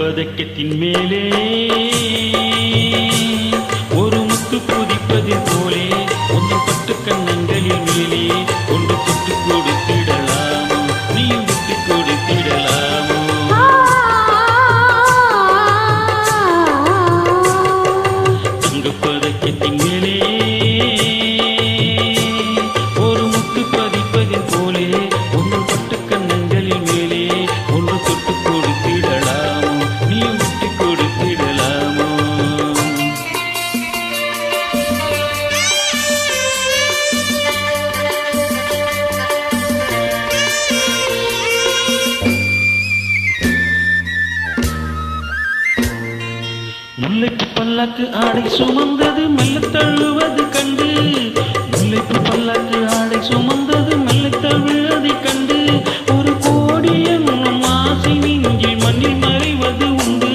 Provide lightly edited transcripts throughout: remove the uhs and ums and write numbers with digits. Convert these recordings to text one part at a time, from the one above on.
பதக்கத்தின் மேலே ஒரு முத்து கொதிப்பதில் போலே ஒன்று பட்டு கண்ணங்களில் மேலே ஒன்று தொட்டு கொடுத்திடலாமோ நீயும் விட்டு கொடுத்திடலாமோ தங்க பதக்கத்தின் மேலே ஒரு முத்து பதிப்பதில் போலே ஒன்று பட்டு கண்ணங்களில் மேலே ஒன்று தொட்டு கொடுத்திடலாமோ நீயும் விட்டு கொடுத்திடலாமோ முல்லைக்கு பல்லாக்கு ஆடை சுமந்தது மெல்ல தழுவது கண்டு முல்லைக்கு பல்லாக்கு ஆடை சுமந்தது மெல்ல தழுவதை கண்டு ஒரு கோடி என்னும் ஆசை நெஞ்சில் மண்ணில் மறைவது உண்டு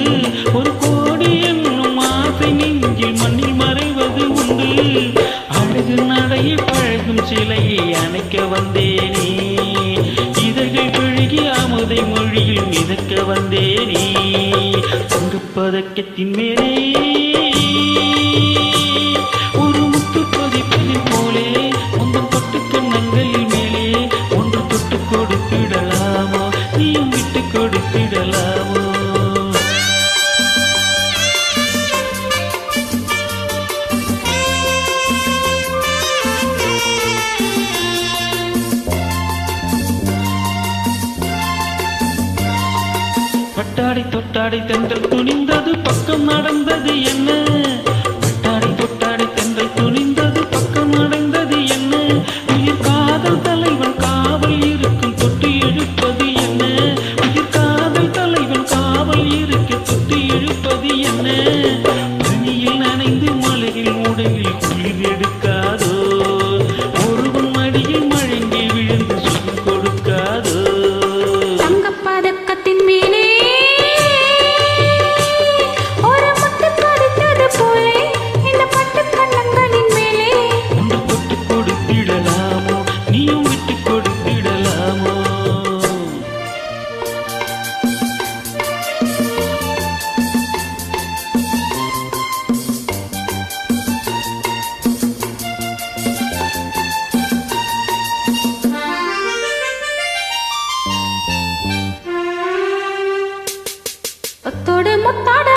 ஒரு கோடி என்னும் ஆசை நெஞ்சில் மண்ணில் மறைவது உண்டு அழகு நடையை பழகும் சிலையை அணைக்க வந்தேனே இதழ்கள் பழகி அமுதை மொழியில் மிதக்க வந்தேனே பதக்கத்தின் மேலே ஒரு முத்து பதிப்பதில் போலே ஒன்று தொட்டு கண்ணங்களில் மேலே ஒன்று தொட்டு கொடுத்திடலாமோ நீயும் விட்டு கொடுத்திடலாமோ பட்டாடை தொட்டாடை தென்றல் துணிந்தது பக்கம் நடந்தது என்ன பட்டாடை தொட்டாடை தென்றல் துணிந்தது பக்கம் நடந்தது என்ன உயிர் காதல் தலைவன் காவல் இருக்கும் தொட்டு இழுப்பது என்ன உயிர் காதல் தலைவன் காவல் இருக்க தொட்டு இழுப்பது என்ன பனியில் நனைந்து மலையில் உடலில் குளிர் எடுக்காதோ ஒருவன் மடியில் மழங்கி விழுந்து சுகம் கொடுக்காதோ தங்கப்பதக்கத்தின் மேலே முத்தாட